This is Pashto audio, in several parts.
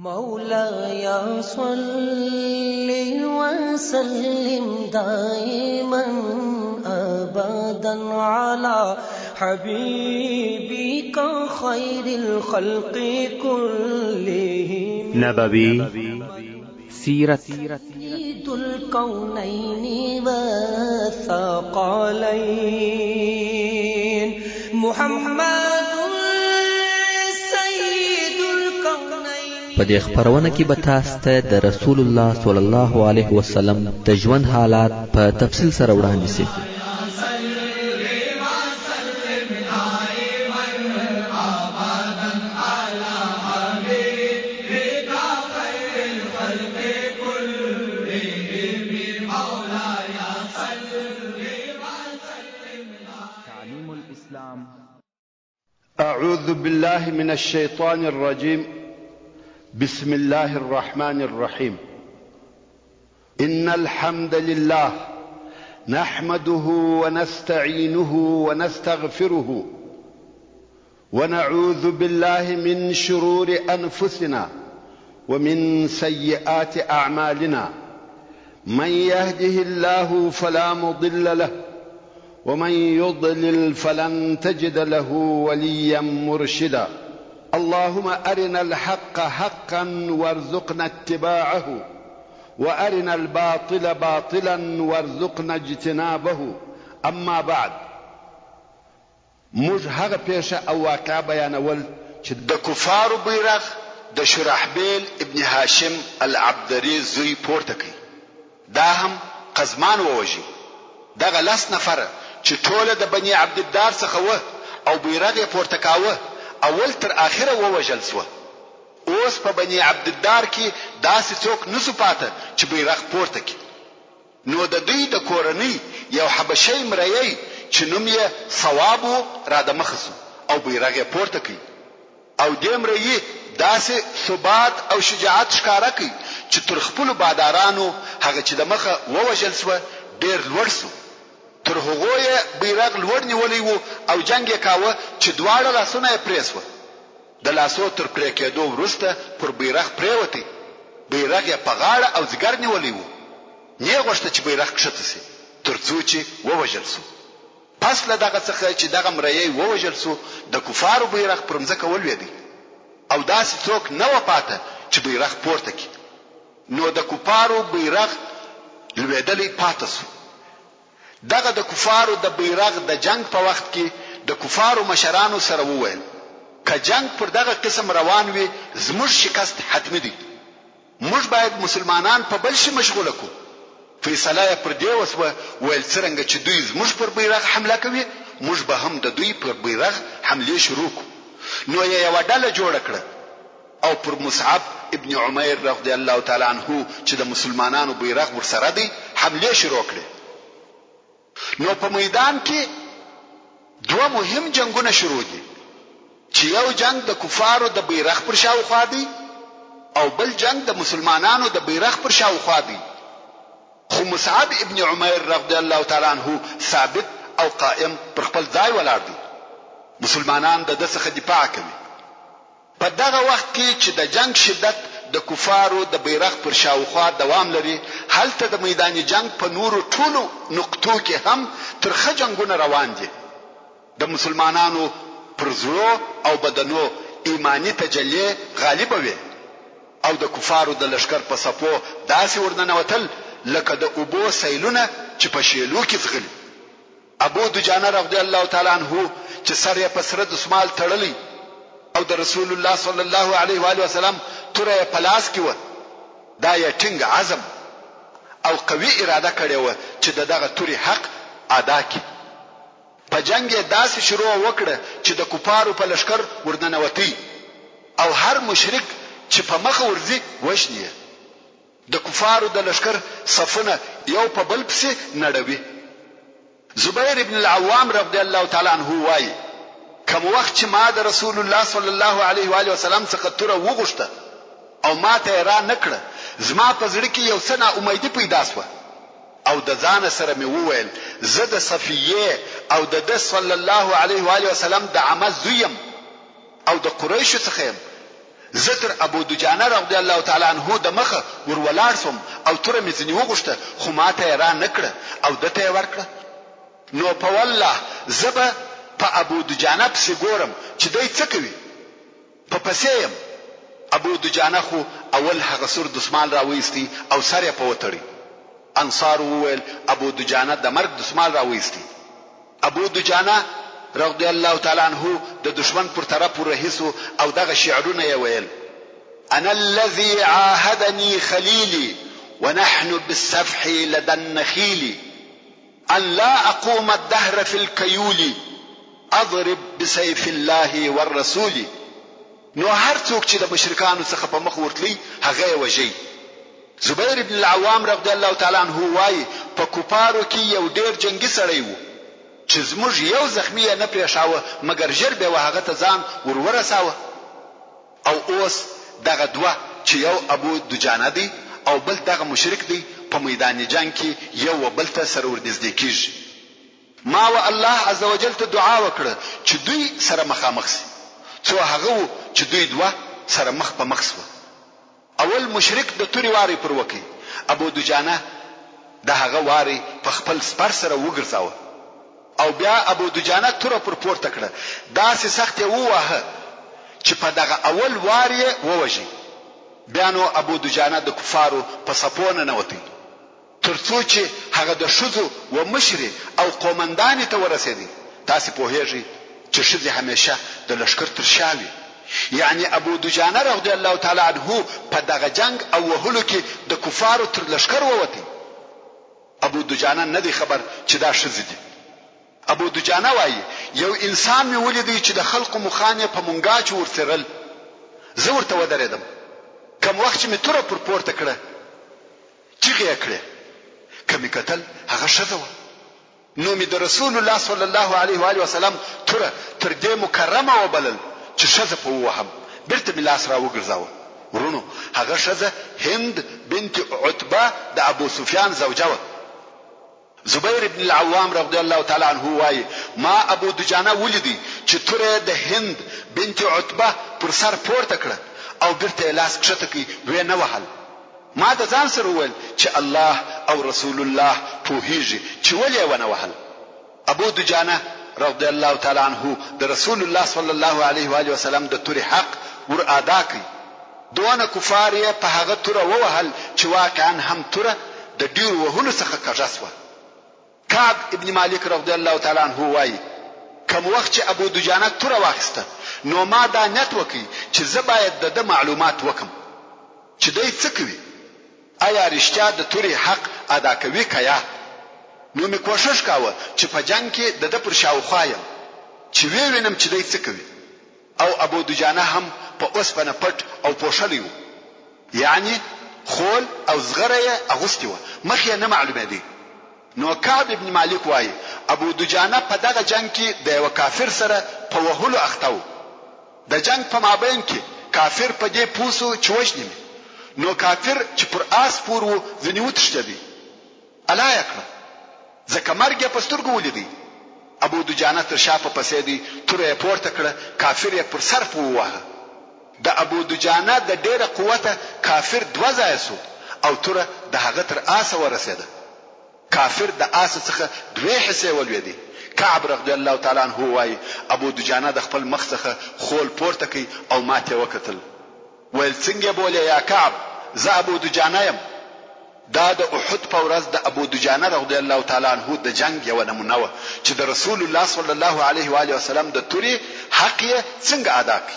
مولاي صل وسلم دائما أبدا على حبيبك خير الخلق كلهم نبوي سيرت سيد الكونين والثقلين محمد په دې خبرونه کې به تاسو ته د رسول الله صلی الله علیه وسلم د ژوند حالات په تفصیل سره وړاندې شي. تعليم الإسلام. أعوذ بالله من الشيطان الرجيم. بسم الله الرحمن الرحيم. إن الحمد لله نحمده ونستعينه ونستغفره ونعوذ بالله من شرور أنفسنا ومن سيئات أعمالنا. من يهده الله فلا مضل له ومن يضلل فلن تجد له وليا مرشدا. اللهم أرنا الحق حقا وارزقنا اتباعه وأرنا الباطل باطلا وارزقنا اجتنابه. أما بعد، موږ هغه پیښه او واقعه بیانول چې د کفارو بیرغ د شرحبیل ابن هاشم العبدري زوی پورته کړ. دا هم قزمان ووژي. دغه 10 نفر چې ټوله د بني عبدالدار څخه وه او بیرغ یې پورته کاوه اول تر اخره ووژل سوه. اوس په بني عبدالدار کې داسې څوک نسو پاته چې بیرغ پورته کړي. نو د دوی د کورنۍ یو حبشي مریی چې نوم یې ثواب و را د مخه سو او بیرغ یې پورته کړي. او دې مریی داسې ثبات او شجاعت ښکاره کړي چې تر خپلو بادارانو هغه چې د مخه ووژل سوه ډېر لوړ سو. تر هغو یې بیرغ لوړ نیولی و او جنگ یې کاوه چې دواړه لاسونه یې پرې سوه. د لاسو تر پرې کېدو وروسته پر بیرغ پرېوتی. بیرغ یې په غاړه او ځګر نیولی و. نه یې غوښته چې بیرغ کښته سي تر څو چې ووژل سو. پس له دغه څخه چې دغه مریی ووژل سو د کفارو بیرغ پر مځکه ولوېدی او داسې څوک نه و پاته چې بیرغ پورته کړي. نو د کفارو بیرغ لوېدلی پاته سو. دغه د کفارو د بیرغ د جنگ په وخت کې د کفارو مشرانو سره وویل که جنگ پر دغه قسم روان وي زموږ شکست حتمی دی. موږ باید مسلمانان په بل شي مشغوله کو. فیصله یې پر دې وسوه ویل څرنګه چې دوی زموږ پر بیرغ حمله کوي موږ به هم د دوی پر بیرغ حمله شروع کو. نو یې یو ډله جوړ کړه او پر مصعب ابن عمیر رضی الله تعالی عنہ چې د مسلمانانو بیرغ ورسره دی حمله شروع کړه. نو په میدان کې دوه مهم جنگونه شروع دي چې یو جنگ د کفارو د بیرغ پر شاوخوا دی او بل جنگ د مسلمانانو د بیرغ پر شاوخوا دی. خو مصعب ابن عمیر رضی الله تعالی عنہ ثابت او قائم پر خپل ځای ولاړ دی. مسلمانان د څخه دفاع کوي. په دغه وخت کې چې د جنگ شدت د کفارو د بیرغ پر شاوخوا دوام لري هلته د میدان جنگ په نورو ټولو نقطو کې هم ترخه جنگونه روان دي. د مسلمانانو پر زړه او بدنو ایمانی تجلی غالب وي او د کفارو د لشکر په صفو داسې ورننوتل لکه د اوبو سیلونه چې په شیلو کې ځغلي. ابو دجانه رضی الله تعالی عنہ چې سر یې په سره دسمال تړلی او د رسول الله صلی الله علیه و آله وسلم توره په لاس کې و. دا یې ټینګ عزم او قوي اراده کړې و چې دغه توري حق ادا کړي. په جنگ یې داسې شروع وکړه چې د کفارو په لشکر ورننوتی او هر مشرک چې په مخه ورځي وژني. د کفارو د لشکر صفونه یو په بل پسې نړوي. زبیر ابن العوام رضی الله تعالی عنہ وایي کوم وخت چې ما د رسول الله صلی الله علیه و آله وسلم څخه توره وغوښته او ما ته را نکړه زما په زړه کې یو څه نا امیدي پیدا شوه او د ځان سره مې وویل زه د صفیه او د صلی الله علیه و آله وسلم د عمه زویم او د قریشو څخه یم زه تر ابو دجانه رضی الله تعالی عنہ د مخه ورولار سوم او تر مې ځنی وغوښته خو ماته یې را نکړه او دته یې ورکړه. نو په والله زبه په ابو دجانه پسې ګورم چې دای څه کوي، په پسې يم. ابو دجانه خو اول هغه سر دسمال راوېستی او سر یې په وتړي. انصار وویل ابو دجانه د مرګ دسمال راوېستی. ابو دجانه رضی الله تعالی عنہ د دشمن پر طرف ورهیسو او دغه شعرونه یې ویل: انا الذي عاهدني خليلي ونحن بالسفح لدى النخيل ان لا اقوم الدهر في الكيول اضرب بسيف الله والرسول. نو هر څوک چې د مشرکانو څخه په مخ ورتلی هغه وجي. زبیر ابن العوام رضی الله تعالی عنہ وايي په کوپارو کې یو ډیر جنگي سړی وو چې زموږ یو زخمی نه پریښاوه مګر ژر به هغه ته ځان ورورساوه. او اوس دغه دوه چې یو ابو دجانه دی او بل دغه مشرک دی په میدان جنگ کې یو بل ته سره ورنږدې کیږي. ما و الله عزوجل ته دعا وکړه چې دوی سره مخامخ شي. څو هغه چې دوی دوه سره مخ په مخ شو. اول مشرک د توري واری پر وکی، ابو دجانه د هغه واری په خپل سپر سره وګرځاوه او بیا ابو دجانه تور پر پورته کړه. داسې سخت یې ووهه چې په دغه اول واری ووجي. بیا نو ابو دجانه د کفارو په سپونه نوتی ترڅو چې هغه د شذو و مشري او قومندان ته ورسېدي. تاسو په هیڅ چې شذ همیشه د لشکر تر شاوي. یعنی ابو دجانه رضی الله تعالی عنہ په دغه جنگ او وهلو کې د کفارو تر لشکر ووتی. ابو دجانه نه دی خبر چې دا شذ دي. ابو دجانه وایي یو انسان می ولیدي چې د خلق مخانه په مونږه ورسرل. زه ورته ودرېدم. کوم وخت چې می تور پر پورته کړه چیغه کړه کمی قتل هغه شذ و. نو می د رسول الله صلی الله علیه و آله وسلم تر دې مکرمه وبلل چې شذ په وهم. برته ملاس را وګرځاو. ورونو هغه شذ هند بنت عتبه د ابو سفیان زوجه و. زبیر ابن العوام رضی الله تعالی عنہ وايي ما ابو دجانه ولیدي چې تور د هند بنت عتبه پر سر پورته کړه او برته لاس کښته کی وې نه وهل. ما د ځان سره وویل چې الله او رسول الله پوهیږي چې ولې ونه وهل. ابو دجانه رضی الله تعالی عنہ د رسول الله صلی الله علیه و آله وسلم د تور حق ور ادا کړ. دونه کفار یې په هغه تور ووهل چې واقعا هم تور د ډیر وهلو څخه کجاسوه. کعب ابن مالک رضی الله تعالی عنہ وايي کوم وخت چې ابو دجانه تور واخسته نو ما دا نیت وکي چې زه باید د معلومات وکم چې دوی څه کوي، آیا رښتیا د توري حق ادا کوي کیا. نو می کوشش کاوه چې په جنگ کې د پر شاوخوا یم چې وینم چې دوی څه کوي. او ابو دجانه هم په اوسپنه پټ او پوښلی و، یعنی خول او زغره اغوستي و، مخ یې نه معلومه دي. نو کعب ابن مالک وایي ابو دجانه په دغه جنگ کې د یو کافر سره په وهلو اخته و. د جنگ په مابین کې کافر په دې پوسو چې وژني. نو کافر چې پر آس پور وو ځنی وتښتدي. الا یکړه ځکه مرګ په سترګو ولیدي. ابو دجانه تر شا په پسې دی تر یې پورته کړه، کافر یې پر سر ووهه. د ابو دجانه د ډیره قوته کافر دوه ځای سو او تر د هغه تر آس ورسېده. کافر د آس څخه دوه حصے ولويدي. کعب رضی الله تعالی عنہ وايي ابو دجانه د خپل مخ څخه خول پورته کوي او ماته وکتل. ویل څنګه بوله یا کعب زه ابو دجانه يم. دا د احد په ورځ د ابو دجانه رضی الله تعالی عنہ د جنگ یو نمونه و چې د رسول الله صلی الله علیه و آله وسلم د توري حق یې څنګه ادا کړ.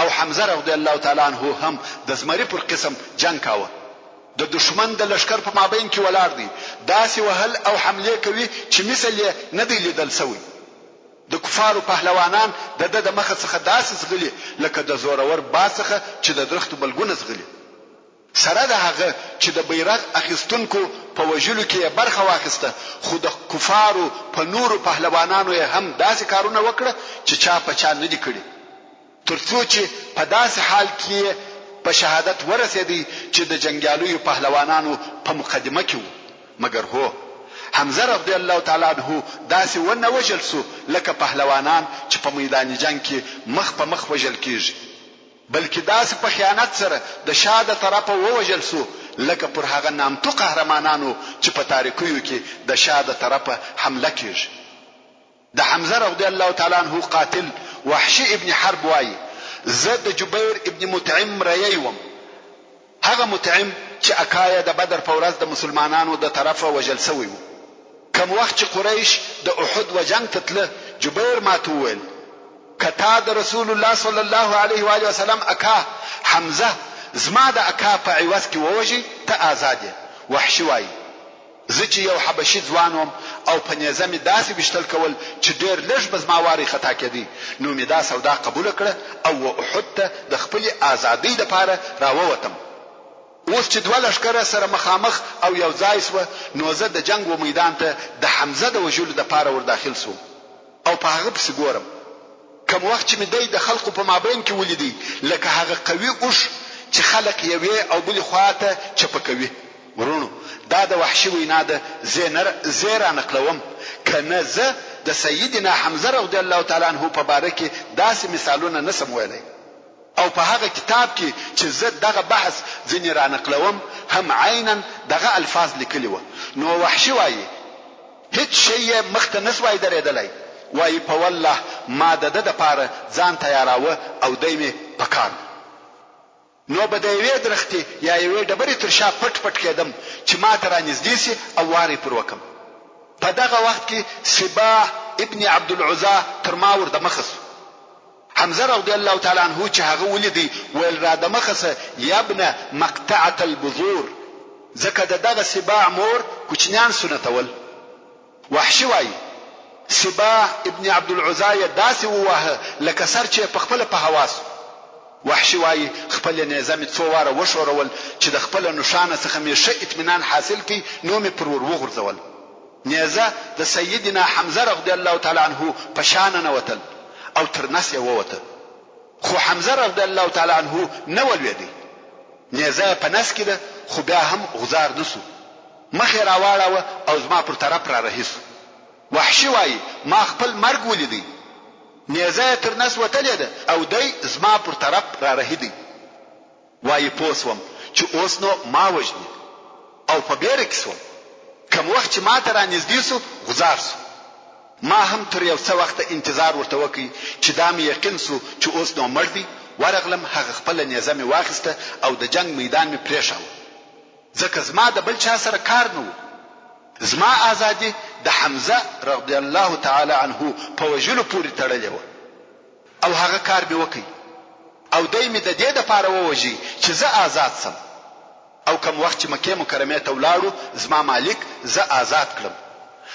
او حمزه رضی الله تعالی عنہ هم د زمری پر قسم جنگ کاوه. د دشمن د لشکر په مابین کې ولاړ دي، داسې وهل او حمله کوي چې مثل یې نه دی لیدل شوی. د کفارو پهلوانان د مخه څخه داسې زغلي لکه د زورور باسخه چې د درختو بلګونه زغلي. سره د هغه چې د بیرغ اخیستونکو په وجلو کې برخه واخیسته، خو د کفارو په نورو پهلوانانو یې هم داسې کارونه وکړه چې چا په چا نه دي کړي. ترڅو چې په داسې حال کې په شهادت ورسېدي چې د جنگیالو پهلوانانو په مقدمه کې وو. مګر هو حمزه رضی الله تعالی عنہ داسې ونه وجل سو لکه پهلوانان چې په میدان جنگ کې مخ په مخ وجل کیږي. بلکې داسې په خیانت سره د شاه د طرفه ووژل سو لکه پر هغه نامتو قهرمانانو چې په تاریکیو کې د شاه د طرفه حمله کیږي. د حمزه رضی الله تعالی عنہ قاتل وحشي ابن حرب وایي زه د جبیر ابن مطعم رأی وم. هغه مطعم چې اکایه د بدر په ورځ د مسلمانانو د طرفه وژل شوی و. کوم وخت چې قریش د احد و جنگ ته تله جبیر ماته وویل کتا د رسول الله صلی الله علیه و آله وسلم اکا حمزه زما د اکا په عوض کې ووژي ته آزاد یې. وحشي وایي زه چې یو حبشي ځوان وم او په نیزه مې داسې وشتل کول چې ډېر لږ به زما واري خطا کېدی نو مې دا سودا قبول کړه او احد ته د خپلې ازادۍ دپاره راووتم. اوس چې دوه لښکره سره مخامخ او یو ځای سوه نو زه د جنگ و میدان ته د حمزه د وژلو دپاره ورداخل سوم او په هغه پسې ګورم. کوم وخت چې مې دی د خلقو په مابین کې ولیدی لکه هغه قوي اوښ چې خلق یوې او بلې خوا ته چپه کوي. ورونو دا د وحشي وینا ده زه را نقلوم کنه زه د سیدنا حمزه رضی الله تعالی عنہ په باره کې داسې مثالونه نسم ویلی او په هغه کتاب کې چې زه دغه بحث ځینې را نقلوم هم عینا دغه الفاظ لیکلي وه. نو وحشي وایي هیڅ شی یې مخته نسوای درېدلی. وایي په والله ما د ده دپاره ځان تیاراوه او دی مې په کار نو به د یوې درختې یا یوې ډبرې تر شا پټ پټ کېدم چې ما ته رانږدې سي او وارې پر وکم. په دغه وخت کې سباح ابن عبدالعزا تر ما ور د مخه سو. حمزه رضی الله تعالی عنہ چې هغه ولیدی ویل را د مخه سه یبنه مقطعه البذور ځکه د دغه سباح مور کوچنیان سنتول. وحشي وایي سباح ابن عبدالعزا یې داسې وواهه لکه سر چې په خپله په حواسو. وحشي وایي خپل نیزه مې څو واره وشورول چې د خپل نشانه څخه مې ښه اطمینان حاصل کړي نو مې پر ور وغورځول. نیزه د سیدنا حمزه رضی الله تعالی عنہ په شا ننوتل او تر نس یې ووته خو حمزه رضی الله تعالی عنہ نه ولوېدی. نیزه په نس کې ده خو بیا هم غزار نسو مخ یې راواړاوه او زما پر طرف را رهي سو. وحشي وایي ما خپل مرګ ولیدی نیزه تر نس وتلې ده او دی زما پر طرف را رهیدي. وایي پوه سوم چې اوس نو ما وژني او په بیره کې سوم. کوم وخت چې ما ته رانږدې سو غزار سو. ما هم تر یو څه وخته انتظار ورته وکړ چې دا مې یقین سو چې اوس نو مړ دی. ورغلم هغه خپله نیزه مې واخیسته او د جنگ میدان مې پرېښاوه ځکه زما د بل چا سره کار نه و. زما ازادي د حمزه رضی الله تعالی عنہ په وژلو پورې تړلې وه او هغه کار مې وکړ او دی مې د دې دپاره ووژي چې زه آزاد سم. او کوم وخت چې مکې مکرمې ته ولاړو زما مالک زه آزاد کړم.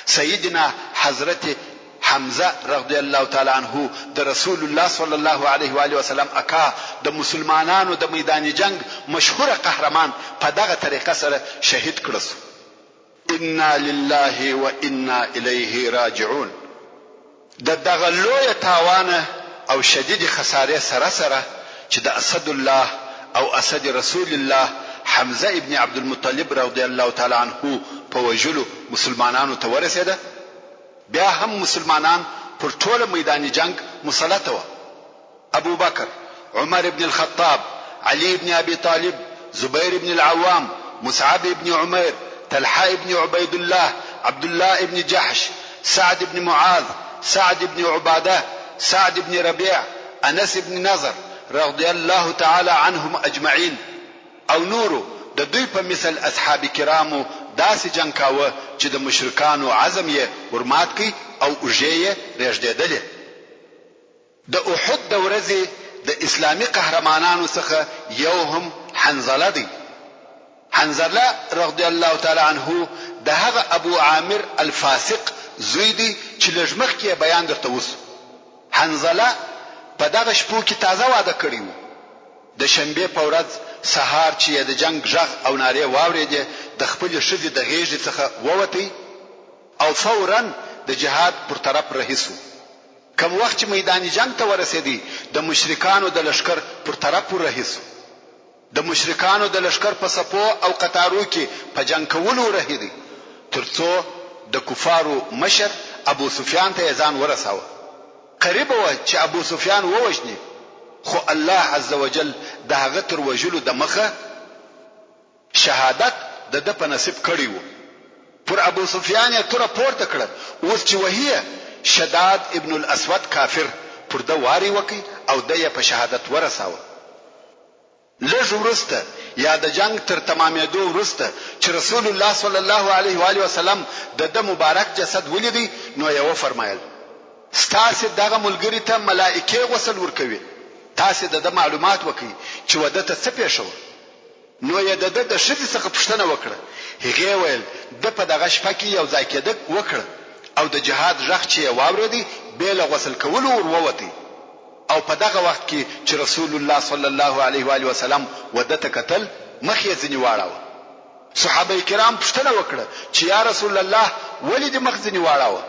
سیدنا حضرت حمزه رضی الله تعالی عنہ د رسول الله صلی الله علیه و آله وسلم اکا د مسلمانانو د میدان جنگ مشهور قهرمان په دغه طریقه سره شهید کړل. انا لله و انا الیه راجعون. د دغه لوی تاوانه او شدید خساره سره سره چې د اسد الله او اسد رسول الله حمزه ابن عبد المطلب رضی الله تعالی عنہ په وجلو مسلمانانو ته ورسېده بیا هم مسلمانان پر ټول میدان جنگ مسلط و. ابو بکر، عمر ابن الخطاب، علي ابن ابي طالب، زبير ابن العوام، مصعب ابن عمير، طلحه ابن عبيد الله، عبد الله ابن جحش، سعد ابن معاذ، سعد ابن عباده، سعد ابن ربيع، انس ابن نضر رضي الله تعالى عنهم اجمعين او نورو د دوی په مثل اصحاب کرامو داسې جنگ کاوه چې د مشرکانو عزم یې ورمات کی او اوږې یې رېږدېدلې. د احد د ورځې د اسلامي قهرمانانو څخه یو هم حنظله دی. حنظله رضی الله تعالی عنه د هغه ابو عامر الفاسق زوی دی چې لږ مخکې بیان درته وسو. حنظله په دغه شپو کې تازه واده کړی و. د شنبې په ورځ سهار چې د جنگ غږ او نارې واورېدې د خپل ښځې د غېږې څخه ووتی او فورا د جهاد پر طرف رهیسو. کوم وخت چې میدان جنگ ته ورسېدی د مشرکانو د لشکر پر طرف رهیسو. د مشرکانو د لشکر په صفو او قطارو کې په جنگ کولو رهیدي ترڅو د کفارو مشر ابو سفیان ته ځان ورساوه. قریب و چې ابو سفیان ووجني خو الله عزوجل د هغه تر وجلو د مخه شهادت د په نصیب کړی وو. پر ابو سفیان یې تر پورته کړ. اوس چې وهیه شداد ابن الاسود کافر پر د واری وکي او د یې په شهادت ورساوه. لږ ورسته یا د جنگ تر تمامېدو ورسته چې رسول الله صلی الله علیه و آله وسلم د مبارک جسد ولیدي نو یې وفرمایل ستاسو دغه ملګری ته ملائکه غسل ورکوي، تاسو د معلومات وکي چې ودته څه پیښو. نو یې د شدي څخه پوښتنه وکړه. هغه ویل د په دغه شپه کې یو ځای کېدک وکړه او د جهاد ژغ چې واوریدي بیل غسل کول ور ووتی. او په دغه وخت کې چې رسول الله صلی الله علیه و آله وسلم ودته قتل مخ یې ځنی واړاوه. صحابه کرام پوښتنه وکړه چې یا رسول الله ولې دې مخ ځنی واړاوه؟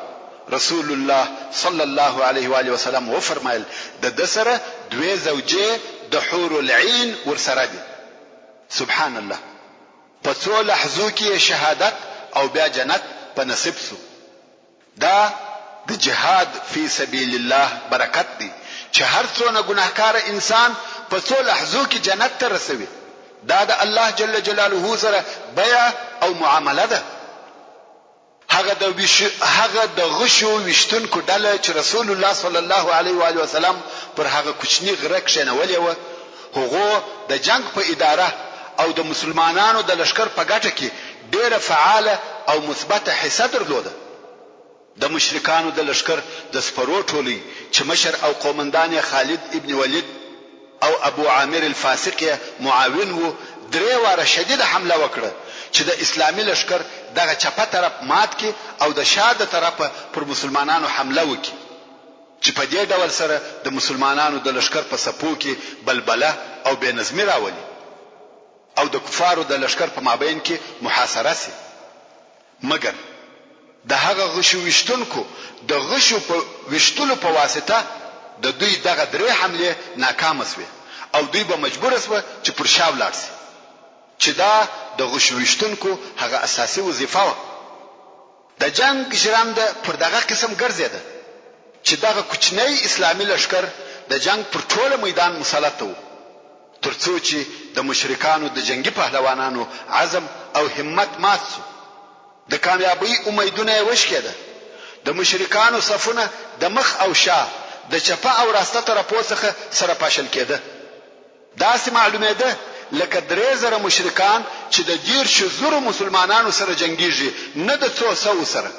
رسول الله صلی الله علیه و آله وسلم و فرمایل د سره دوه زوجې د حور العين ورسره دي. سبحان الله. په څو لحظو کې شهادت او بیا جنت په نصیب سو. دا د جهاد فی سبیل الله برکت دی چې هر څونه ګناهکار انسان په څو لحظو کې جنت ته رسوي. دا د الله جل جلاله سره بیع او معامله ده. هغه د غشو وشتونکو ډله چې رسول الله صلی الله علیه و آله وسلم پر هغه کوچنی غره کښنولې و، هغه د جنگ په اداره او د مسلمانانو د لشکر په ګټه کې ډېره فعاله او مثبته حصه درلوده. د مشرکانو د لشکر د سپرو ټولي چې مشر او قومندان خالد ابن ولید او ابو عامر الفاسق معاون وو، درې واره شدیده حمله وکړه چې د اسلامي لشکر دغه چپه طرف مات کی او د شاده طرفه پر مسلمانانو حمله وکړي چې په دې ډول سره د مسلمانانو د لشکر په سپو کې بلبله او بے نظمی راولي او د کفارو د لشکر په مابین کې محاصره سي. مګر د هغه غشو وشتونکو د غشو په وشتلو په واسطه د دوی دغه درې حمله ناکام شوه او دوی به مجبور شوه چې پر شا ولاړ شي چې دا د غشو وشتونکو هغه اساسي وظیفه و. د جنگ ژرنده پر دغه قسم ګرځیده چې دغه کوچنی اسلامي لشکر د جنگ پر ټوله میدان مسلط و، ترڅو چې د مشرکانو د جنگي پهلوانانو عزم او همت مات شو. د کامیابی امیدونه وشکېده. د مشرکانو صفونه د مخ او شا د چپه او راسته طرفو څخه سره پاشل کېده. داسې معلومه لکه 3000 مشرکان چې د 10000 مسلمانانو سره جنگيږي، نه د 200 سره.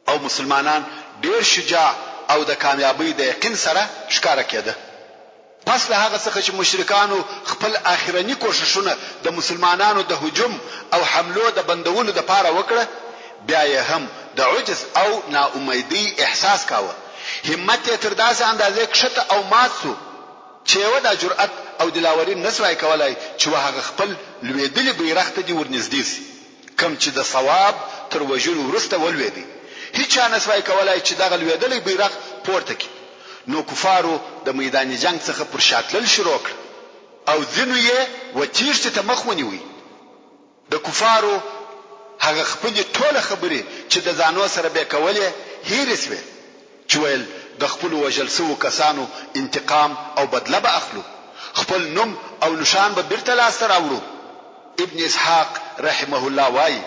او مسلمانان ډېر شجاع او د کامیابی د یقین سره ښکارا کېده. پس له هغه څخه چې مشرکانو خپل اخرنی کوششونه د مسلمانانو د هجوم او حملو د بندولو لپاره وکړه، بیا یې هم د عجز او ناامیدۍ احساس کاوه. همت یې تر داسې اندازې کښته او مات شو چې یو د جرأت او دلاوري نسوای کولای چې هغه خپل لویدلې بیرغ ته دی ورنږدې شي، کم چې د ثواب تر وجلو ورسته ولويدي. هیڅ نسوای کولای چې دغه لویدلې بیرغ پورته کړي. نو کفارو د میدان جنگ څخه پر شاتل شروع کړ او ځینو یې وتیښتې ته مخ ونیوي. د کفارو هغه خپل ټوله خبرې چې د ځانو سره به کولې هېرې شوې چې ویل د خپل وجل سو کسانو انتقام او بدله به اخلو، خپل نوم او نشان به بیرته لاسته راوړو. ابن اسحاق رحمه الله وایي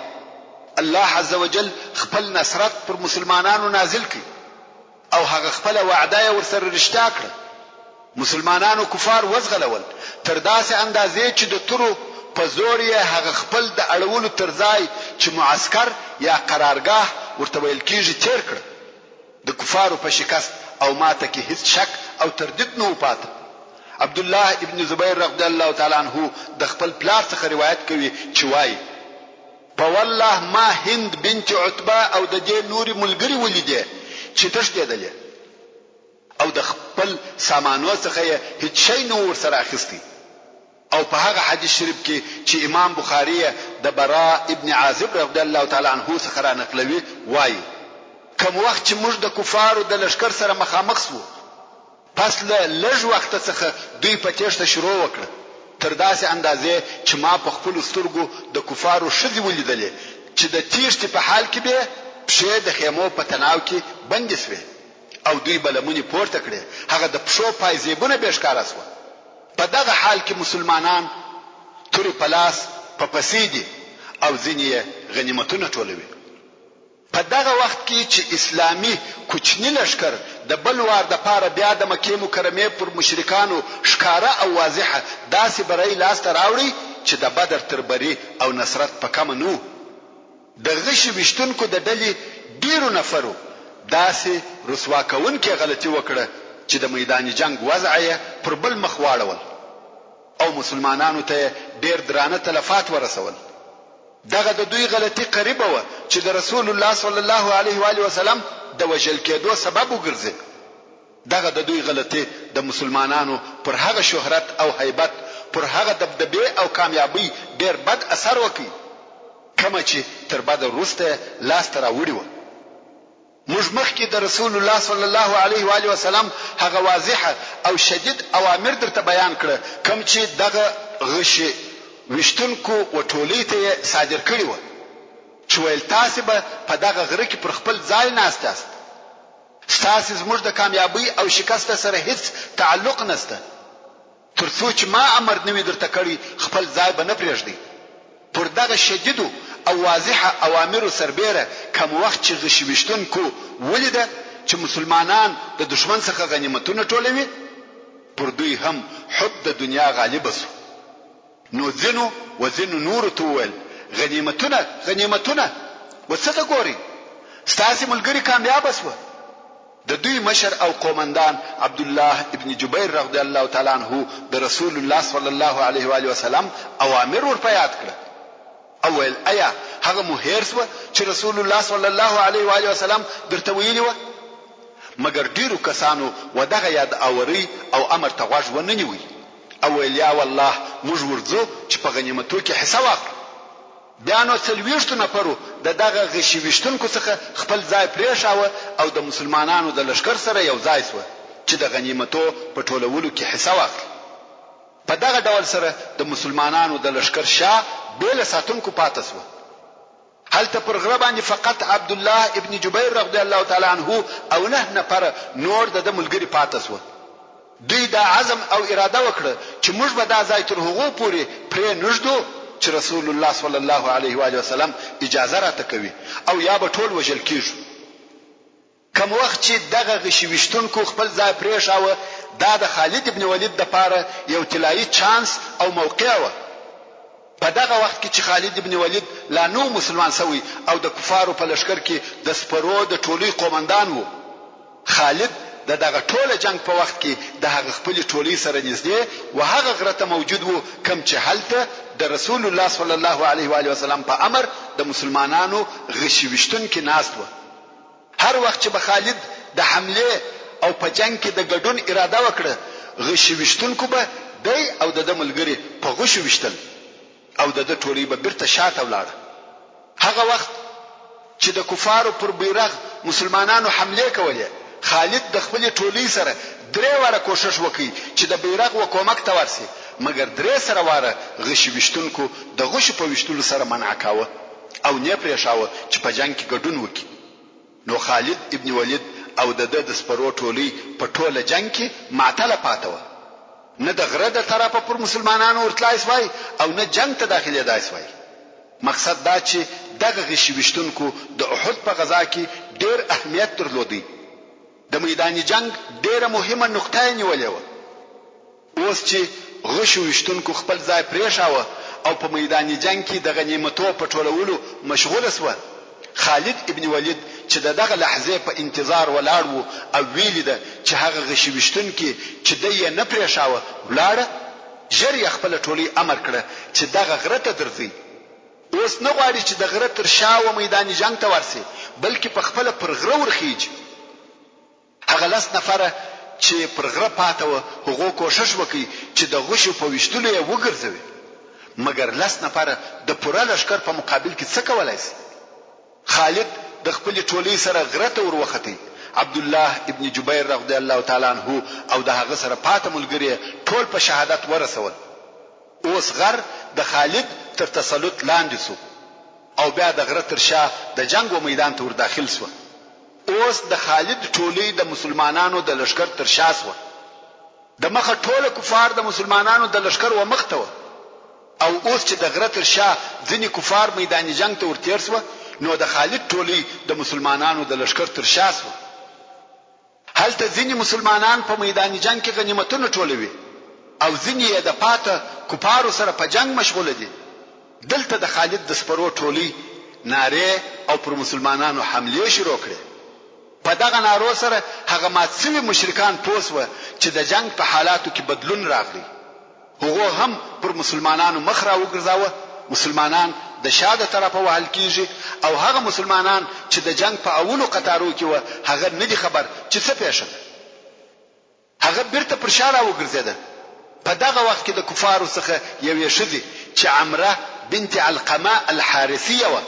الله عزوجل خپل نصرت پر مسلمانانو نازل کړي او هغه خپل وعده ورسره رښتا کړه. مسلمانانو کفار وزغلول تر داسې اندازې چې د تورو په زور یې هغه خپل د اړولو ترځای چې معسكر یا قرارګاه ورته ویل کېږي تیر کړ. د کفارو په شکست او ماته کې هیڅ شک او تردید نه پاتې. عبد الله ابن زبیر رضی الله تعالی عنہ د خپل پلار څخه روایت کوي چې وایي په والله ما هند بنت عتبه او د دې نوري ملګری ولیدې چې تشدیدلې او د خپل سامانو څخه هیڅ شی نه ورسره اخیستی. او په هغه حدیث شریف کې چې امام بخاری د براء ابن عازب رضی الله تعالی عنہ څخه را نقلوي وایي کوم وخت چې موږ د کفارو د لشکر سره مخامخ شو، پس له لږ وخت څخه دوی په تېښته شروع وکړه تر داسې اندازې چې ما په خپل سترګو د کفارو ښځې ولیدلې چې د تېښتې په حال کې به پښې د خیمو په تناو کې بندې شوې او دوی بلمونی پورته کړې هغه د پښو پایزیبونه به ښکارا سو په دغه حال کې مسلمانان توري پلاس په پسیدي او ځینې غنیمتونه ټولوي په دغه وخت کې چې اسلامي کوچنی لشکر د بل وار د پاره بیا د مکې مکرمه پر مشرکانو ښکارا او واضحه داسې برای لاس ته راوړي چې د بدر تر بری او نصرت په کم نو د غش وشتونکو د ډلې ډیرو نفرو داسې رسوا کوونکې غلطي وکړه چې د میدان جنگ وضع یې پر بل مخ واړول او مسلمانانو ته ډیر درانه تلفات ورسول دغه د دوی غلطي قریبه و چې د رسول الله صلی الله علیه و آله وسلم د وجل کېدو سبب وګرځي دغه د دوی غلطي د مسلمانانو پر هغه شهرت او هیبت پر هغه دبدبه او کامیابی ډیر بد اثر وکړي کما چې تر بعد وروسته لاس تر وړي و موږ مخکې د رسول الله صلی الله علیه و آله وسلم هغه واضحه او شدید اوامر درته بیان کړه کوم چې دغه غشي وشتونکو وټولې ته صادر کړی و چې ویل تاسو به په دغه غره کې پر خپل ځای ناست یاست تاسو زموږ د کامیابی او شکست سره هیڅ تعلق نشته ترڅو چې ما امر نوی درته کړی خپل ځای به نه پرېږدي پر دغه شدیدو او واضحه اوامر سربېره کوم وخت چې غشي وشتونکو ولیده چې مسلمانان د دشمن څخه غنیمتونه ټولوي پر دوی هم حب د دنیا غالب شو نو ځینو نور تول غنیمتونه وڅه ګوري ستاسو ملګری کامیاب شو د دوی مشر او قومندان عبد الله ابن جبیر رضی الله تعالی عنہ د رسول الله صلی الله علیه و آله وسلم اوامر ورپه یاد کړ اول آیا هغه مو هرڅ و چې رسول الله صلی الله علیه و آله وسلم درته ویلی و مګر ډیرو کسانو ودغه یاد اوري او امر ته غوږ ونه نیوي اول یا والله موږ ورځو چې په غنیمتو کې حصہ واخلو بیا نو څلويشت نفرو دغه غشي وشتونکو څخه خپل ځای پریښاوه او د مسلمانانو د لشکر سره یو ځای شو چې د غنیمتو په ټولولو کې حصہ واخلي په دغه ډول سره د مسلمانانو د لشکر شاه بیل ساتونکو پاتې شو هلته پر غره باندې فقط عبد الله ابن جبیر رضی الله تعالی عنہ او نه نفر نور د ملګری پاتې شو دوی دا عزم او اراده وکړه چې موږ به دا ځای تر هغو پورې پرې نږدو چې رسول الله صلی الله علیه و آله وسلم اجازه راته کوي او یا به ټول وجل کیږو کوم وخت چې دغه غشي وشتونکو خپل ځای پریښاوه دا د خالد ابن ولید د پاره یو طلایی چانس او موقع و په دغه وخت کې چې خالد ابن ولید لا نو مسلمان شوی او د کفارو په لشکر کې د سپرو د ټولي قومندان وو خالد دغه ټوله جنگ په وخت کې د هغه خپل ټولي سره نږدې او هغه غرته موجود وو کم چې هلته د رسول الله صلی الله علیه و آله وسلم په امر د مسلمانانو غشي وشتون کې ناست و هر وخت چې به خالد د حمله او په جنگ کې د ګډون اراده وکړه غشي وشتونکو به دی او د ملګری په غشي وشتل او د ټولي به بیرته شاته ولاړ هغه وخت چې د کفارو پر بیرغ مسلمانانو حمله کوله خالد د خپل ټولي سره درې واره کوشش وکړي چې د بیرغ و کومک ته ورسي مګر درې سره واره غشي وشتونکو د غشي په وشتلو سره منع کاوه او نه پریښاوه چې په جنگ کې ګډون وکړي نو خالد ابن ولید او د سپرو ټولي په ټوله جنگ کې معطله پاتوه نه د غره د طرفه پر مسلمانانو ورتلای سوای او نه جنگ ته داخلي دای سوای مقصد دا چې دغه غشي وشتونکو د احد په غزا کې ډېر اهمیت درلودي د میدان جنگ ډېره مهمه نقطه نیولې و اوس چې غشي وشتونکو خپل ځای پریښاوه او په میدان جنگ کې د غنیمتو په ټولولو مشغول شو خالد ابن ولید چې دغه لحظه په انتظار ولاړ وو او ویل ده چې هغه غشي وشتونکي چې دې نه پریښاوه ولاړ ژر یې خپل ټولي امر کړ چې دغه غره ته درځي اوس نه غواړي چې د غره تر شاو میدان جنگ ته ورسي بلکې په خپل پر غره ورخیږي هغه لاس نفره چې پر غره پاتې و هغه کوشش وکړي چې د غشو په وشتلو یې وګرځوي مګر لاس نفره د پوره لشکر په مقابل کې څه کولای شي خالد د خپل ټولي سره غره ته وروختی عبد الله ابن جبیر رضی الله تعالی عنہ او د هغه سره پاتې ملګری ټول په شهادت ورسول اوس غر د خالد تر تسلط لاندې شو او بیا د غره تر شا د جنگ و میدان ته ور داخل شو اوس د خالد ټولي د مسلمانانو د لشکر تر شا سوه. د مخه ټوله کفار د مسلمانانو د لشکر و مخته وه، او اوس چې د غره تر شا ځینې کفار میدان جنگ ته ورتیر سوه، نو د خالد ټولي د مسلمانانو د لشکر تر شا سوه. هلته ځینې مسلمانان په میدان جنگ کې غنیمتونه ټولوي او ځینې یې د پاته کفارو سره په جنگ مشغوله دي. دلته د خالد د سپرو ټولي ناره او پر مسلمانانو حمله شروع کړې. په دغه نارو سره هغه مات شوي مشرکان پوه سوه چې د جنگ په حالاتو کې بدلون راغلی. هغه هم پر مسلمانانو مخ را وګرځاوه. مسلمانان د شاده طرفه وهل کیږي او هغه مسلمانان چې د جنگ په اولو قطارو کې و هغه نه دي خبر چې څه پیښه ده. هغه بیرته پر شا را وګرځېده. په دغه وخت کې د کفارو څخه یوې ښځې چې عمره بنت علقمه الحارثیه وه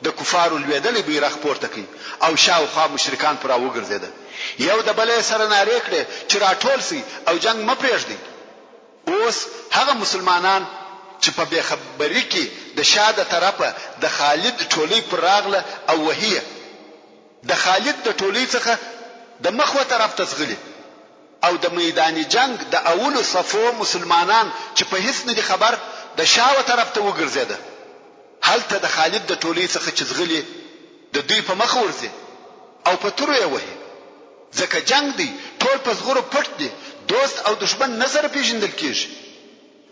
د کفارو لوېدلې بیرغ پورته کړي او شاوخوا مشرکان پر راوګرځېده. یو د بلې سره نارې کړې چې راټول سي او جنگ مه پرېږدئ. اوس هغه مسلمانان چې په بې خبرۍ کې د شاده طرفه د خالد ټولۍ پر راغله او وهیه د خالد د ټولۍ څخه د مخ و طرف ته ځغلي او د میدان جنگ د اولو صفو مسلمانان چې په هیڅ نه دي خبر د شاوه طرف ته وګرځېده. هلته د خالد د ټولۍ څخه چې ځغلي د دوی په مخ ورځي او په تورو یې وهي، ځکه جنگ دی ټول په زغرو پټ دي، دوست او دشمن نه سره پیژندل کیږي.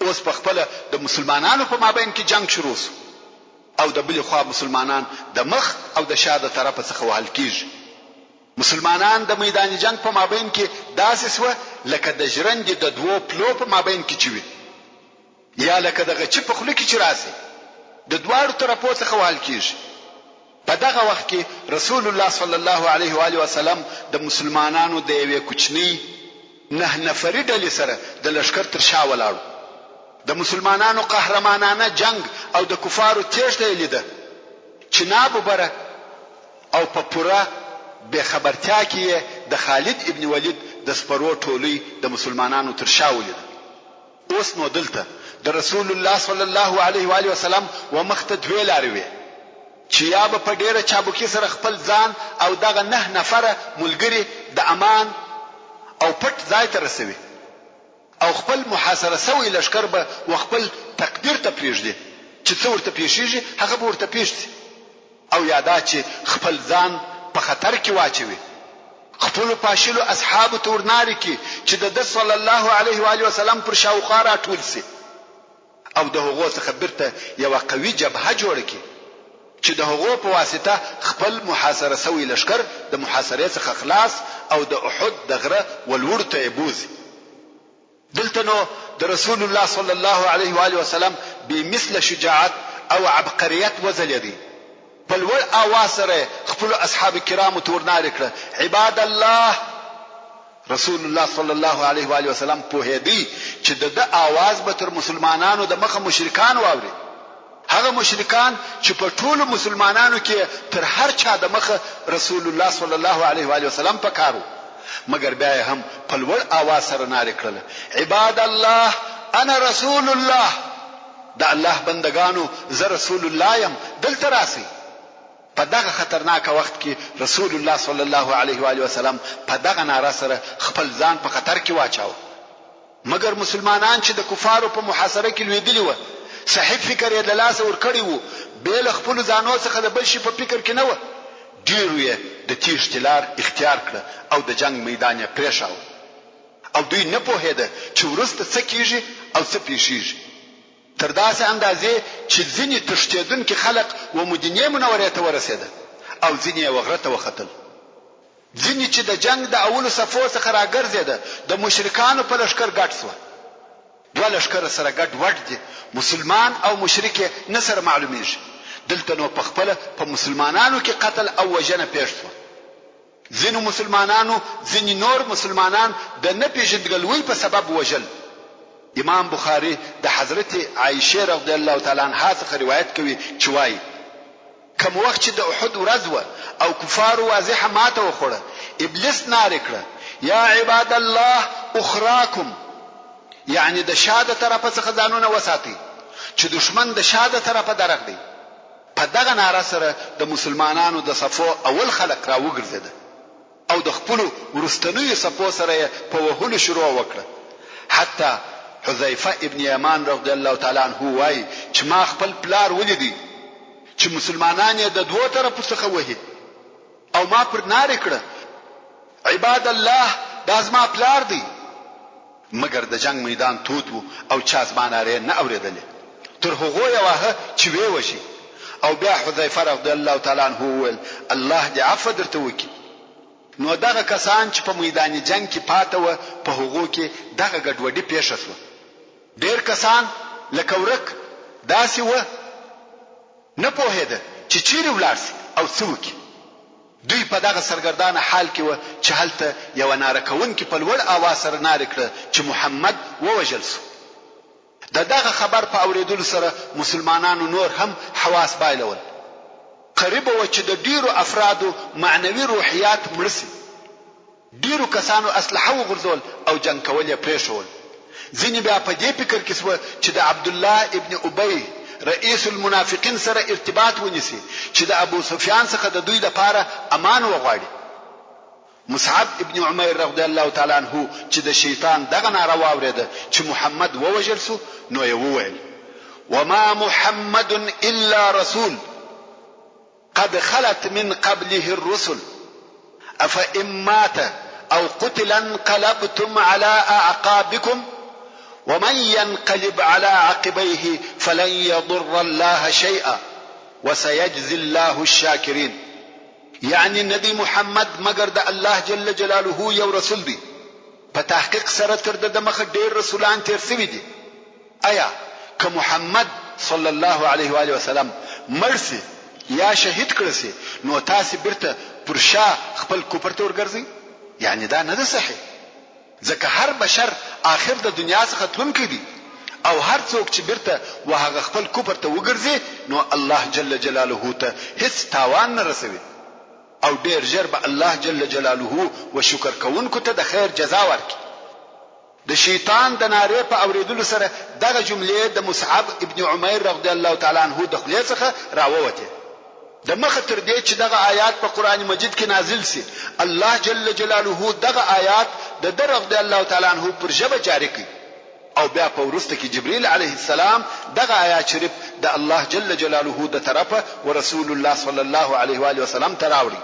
اوس په خپله د مسلمانانو په مابین کې جنگ شروع شو او د بلې خوا مسلمانان د مخ او د شاده طرفه څخه وهل کیږي. مسلمانان د میدان جنگ په مابین کې داسې سوه لکه د ژرندې د دوو پلو په مابین کې چې وي، یا لکه د غچي په خوله کې چې راسي، د دواړو طرفو څخه وهل کیږي. په دغه وخت کې رسول الله صلی الله علیه و آله وسلم د مسلمانانو د یوې کوچنۍ 9 نفرې ډلې سره د لشکر تر شا ولاړو. د مسلمانانو قهرمانانه جنگ او د کفارو تیښته یې لیده چې ناببره او په پوره بې خبرتیا کې د خالد ابن ولید د سپرو ټولۍ د مسلمانانو تر شا ولیده. اوس نو دلته د رسول الله صلی الله علیه و آله وسلم و مخته دوې لارې وې چې یا به په ډیره چابکۍ سره خپل ځان او دغه 9 نفره ملګري د امان او پټ ځای ته رسوي او خپل محاصره سوی لشکر به خپل تقدیر ته پریږدي چې څه ورته پیښیږي هغه به ورته پیښ شي، او یادا چې خپل ځان په خطر کې واچوي، خپل پاشلو اصحاب تورناري کې چې د صلی الله علیه و آله وسلم پر شاوخوا راټول سي او د هغو څخه بیرته یو قوي جبهه جوړه کړي چې د هغو په واسطه خپل محاصره سوی لشکر د محاصرې څخه خلاص او د احد د غره ولور ته بوزي. دلته نو د رسول الله صلی الله علیه و آله وسلم بمثل شجاعت او عبقریت وزلیدي. په لوړ اواز سره خپل اصحاب کرام تورنار کړه عباد الله. رسول الله صلی الله علیه و آله وسلم په هدي چې د اواز به تر مسلمانانو د مخه مشرکان واوري. هغه مشرکان چې په ټولو مسلمانانو کې تر هر چا د مخه رسول الله صلی الله علیه و آله وسلم پکارو، مگر بیا هم په لوړ اواز سره ناره کړله عباد الله انا رسول الله. د الله بندگانو زه رسول الله يم، دلته راسي. په دغه خطرناک وخت کې رسول الله صلی الله علیه و آله وسلم په دغه ناره سره خپل ځان په خطر کې واچاو. مگر مسلمانان چې د کفارو په محاصره کې لویدلی و صحیح فکر یې د لاسه ورکړی وو، بیل خپل ځانو څخه د بل شي په فکر کې نه و. ډیرو یې د تیښتې لار اختیار کړه او د جنگ میدان یې پرېښاوه او دوی نه پوهېده چې وروسته څه کیږي او څه پیښیږي. تر داسې اندازې چې ځینې تښتېدونکي خلق و مدینې منورې ته ورسېده او ځینې یې وغره ته وختل. ځینې چې د جنگ د اولو صفو څخه راګرځېده د مشرکانو په لشکر ګډ سوه. دوه لشکره سره ګډ وډ دي، مسلمان او مشرک نه سره معلومیږي. دلته نو په خپله په مسلمانانو کې قتل او وژنه پیښ شوه. ځینو مسلمانانو ځینې نور مسلمانان د نه پیژندګلوۍ په سبب وژل. امام بخاری د حضرت عائشه رضی الله تعالی عنها څخه روایت کوي چې وایي کوم وخت چې د احد ورځ و او کفارو واضحه ماته وخوړه، ابلیس ناره کړه یا عباد الله اخراکم، یعنی د شاده طرفه څخه ځانونه وساتئ چې دشمن د شاده طرفه درغلی. په دغه ناره سره د مسلمانانو د صفو اول خلق را وګرځیدل او د خپل ورستنوي صفو سره په وهلو شروع وکړه. حتی حذیفه ابن یمان رضی الله تعالی عنہ وایي چې ما خپل پلار ولیدي چې مسلمانان یې د دوه طرفو څخه وهي او ما پر ناره کړه عباد الله دا زما پلار دی، مګر د جنگ میدان توت وو او چا زما ناره نه اوریدلې. تر هغه یې واه چې وی وشي او بیا حذیفه رضی الله تعالی عنہ وویل الله دې عفو درته وکړي. نو دغه کسان چې په میدان جنگ کې پاتې و په هغه کې دغه ګډوډي پیښه شوه. ډېر کسان لکه ورک داسې و نه پوهېده چې چیرې ولاړ شي او څه وکړي. دوی په دغه سرګردانه حال کې و چې هلته یو ناره کوونکی په لوړ اواز سره ناره کړه چې محمد ووژل شو. دغه خبر په اوریدلو سره مسلمانانو نور هم حواس بایلول. قریب و چې د ډیرو افرادو معنوي روحیات مرسي. ډیرو کسانو اسلحه وغورځول او جنگ کول یې پرېښول. ځینې بیا په دې فکر کې سو چې د عبد الله ابن ابي رئیس المنافقین سره ارتباط ونیسي چې د ابو سفیان څخه د دوی لپاره امان وغواړي. مصعب ابن عمیر رضی الله تعالی عنہ چې د شیطان دغه ناره واورېده چې محمد ووژل شو نو یې وویل وما محمد الا رسول قد خلت من قبله الرسل افإن مات او قتل انقلبتم على اعقابكم ومن ينقلب على عقبيه فلن يضر الله شيئا وسيجزي الله الشاكرين. یعنی نبی محمد مگر د الله جل جلاله یو رسول دی. په تحقیق سره تر د مخه ډیر رسولان تیر شوي دي. آیا که محمد صلی الله علیه و آله وسلم مرسي یا شهید کړسي نو تاسو برته پر شا خپل کوپر تور ګرځي؟ یعنی دا نه ده صحیح. ځکه هر بشر آخر د دنیا څخه تلونکی دی او هر څوک چې برته وهغه خپل کوپر ته وګرځي نو الله جل جلاله ته هیڅ تاوان نه رسوي او ډیر ژر به الله جل جلاله و شکر کوونکو ته د خیر جزا ورکړي. د شیطان د ناره په اوریدلو سره دغه جملې د مصعب ابن عمیر رضی الله تعالی عنہ د خلیه څخه راووته. د مخه تر دې چې دغه آیات په قران مجید کې نازل سي الله جل جلاله دغه آیات د رضی الله تعالی عنہ پر ژبه جاری کړي او بیا په ورسته کې جبرئیل علیه السلام دغه آیات شریف د الله جل جلاله د طرفه ورسول الله صلی الله علیه و آله وسلم تراوړي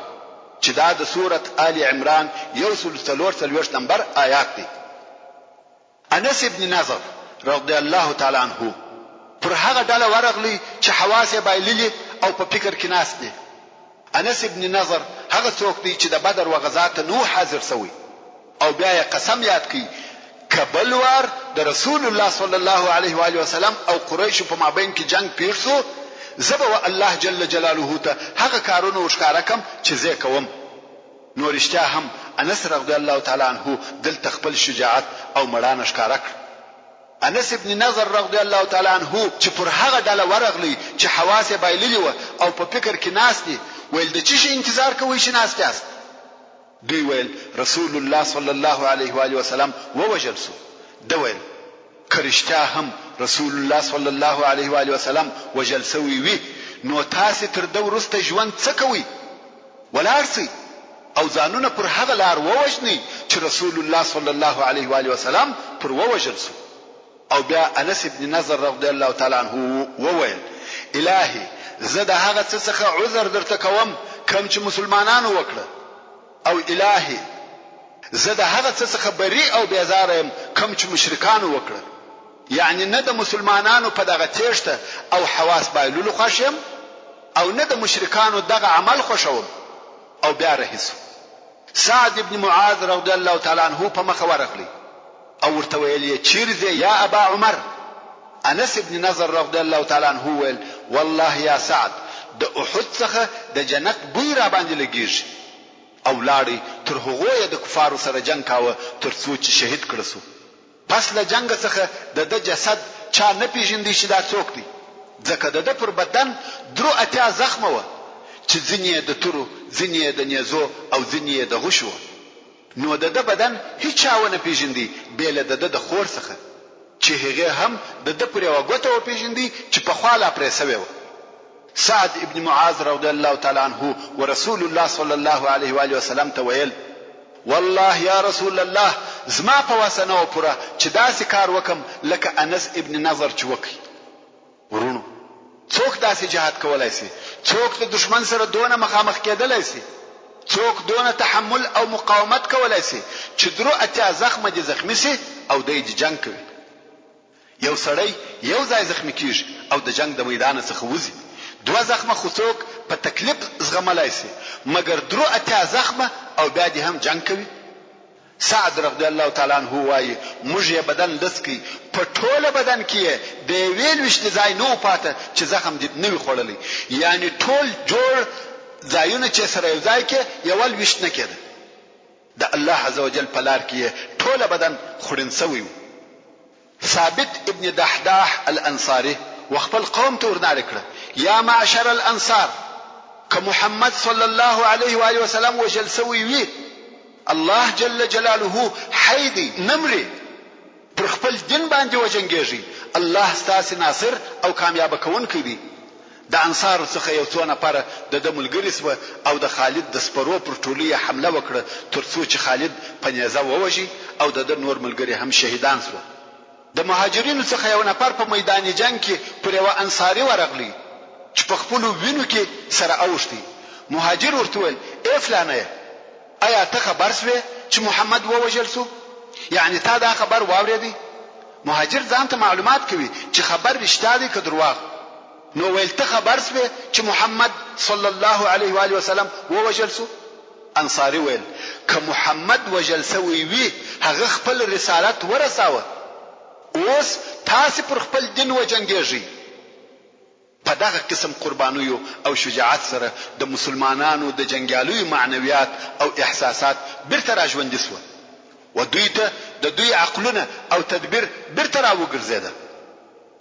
چې دا د سوره آل عمران 143 نمبر آیات دی. انس ابن نضر رضی الله تعالی عنہ پر هغه ډله ورغلی چې حواس یې بایللي او په فکر کې ناست دي. انس ابن نضر هغه څوک دی چې د بدر و غزات نو حاضر شوی او بیا یې قسم یاد کړي کبلوار د رسول الله صلی الله علیه و آله وسلم او قریش په مابین کې جنگ پیښ شو زبو الله جل جلاله ته هغه کارونه وشکاره کم چې زه کوم. نو رښتیا هم انس رضی الله تعالی عنہ دلته خپل شجاعت او مړانه ښکارا کړ. انس ابن نضر رضی الله تعالی عنہ چې پر هغه ډله ورغلی چې حواس یې بایللي و او په فکر کې ناست دي ویل د چی انتظار کوي چې ناست یاست؟ دوی ویل رسول الله صلی الله علیه و آله وسلم ووجل سو. دویل کرشتیا هم رسول الله صلی الله علیه و آله وسلم وجل سوی وی نو تاسو تر دو ورسته ژوند څه کوي؟ ولارسي او ځانونه پر هغه لار ووجني چې رسول الله صلی الله علیه و آله وسلم پر ووجل سو. او بیا انس ابن نضر رضی الله تعالی عنہ وویل الهی زه د هغه څه عذر درته کوم کوم چې مسلمانانو وکړه او الهی زه د هغه څه بری او بیزار يم کوم چې مشرکانو وکړه. یعنی نه د مسلمانانو په دغه تیشته او حواس بایلولو خوشم او نه د مشرکانو دغه عمل خوشوم. او بیا رهیسو سعد ابن معاذ رضی الله تعالی عنہ په مخ ورغلی او ورته ویل چیرې یا ابا عمر. انس ابن نضر رضی الله تعالی عنہ ویل والله یا سعد د احد څخه د جنت بوی را باندې لګیږي او لاړی تر هغه د کفارو سره جنگ کاوه تر څو چې شهید کړسو. پس له جنگ څخه د جسد چا نه پیژندې چې دا څوک دی ځکه د پر بدن درو اتیا زخمه و چې ځینې د تورو ځینې د نیزو او ځینې د غشو. نو د بدن هیڅ ونه پیژندې بیل د خور څخه چې هغه هم د پر یو غوته و پیژندې چې په خاله پرې سوي و. سعد ابن معاذ رضی الله تعالی عنه ورسول الله صلی الله علیه و آله وسلم ته ویل والله یا رسول الله زما په وسنه پوره چې داسې کار وکم لکه انس ابن نضر چې وکي. ورونو څوک داسې جهاد کولای شي؟ څوک د دشمن سره دونه مخامخ کېدلای شي؟ څوک دونه تحمل او مقاومت کولای شي چې درو اتیا زخمه دي زخمی شي او د جنگ کوي؟ یو سړی یو ځای زخمی کیږي او د جنگ د میدان څخه وځي. دو زخمه خو څوک په تکلیف زغملای شي، مګر درو اتیا زخمه او بیا دې هم جنگ کوي. سعد رضی الله تعالی عنہ وايي موږ یې بدن دسکی په ټوله بدن کې د ویل وشت ځای نو پاته چې زخم دې نه وي خړلې، یعنی ټول جوړ ځایونه چې سره یو ځای کې یو ول وشت نه کېده. د الله عزوجل په لار کې ټوله بدن خړن سوی. ثابت ابن دحداح الانصاري وخپل قوم ته ورنار کړ یا معشر الانصار که محمد صلی الله علیه و آله وسلم وجل سوی وی الله جل جلاله حیدی نمری پر خپل دین باندې وجنګیږي، الله ستاسو ناصر او کامیاب کوونکی دی. د انصار څخه یو څو نفر د ملګری سو او د خالد د سپرو پر ټولي حمله وکړه ترڅو چې خالد په نیزه ووجي او د نور ملګری هم شهیدان سو. د مهاجرینو څخه یو نفر په میدان جنگ کې پر یو انصاری ورغلی چې په خپل وینو کې سره اوښتي. مهاجر ورته ویل ای فلانه آیا ته خبر سوې چې محمد ووجل سو؟ یعنی تا دا خبر واورېدی؟ مهاجر ځان ته معلومات کوي چې خبر رښتیا دی که دروغ. نو ویل ته خبر سوې چې محمد صلی الله علیه و آله وسلم ووجل سو؟ انصاری ویل که محمد وجل سوی وی هغه خپل رسالت ورساوه، اوس تاسو پر خپل دین وجنګیږئ. په دغه قسم قربانیو او شجاعت سره د مسلمانانو د جنگیالیو معنویات او احساسات بیرته راژوندي سو و دوی ته د دوی عقلونه او تدبیر بیرته راوګرځیده.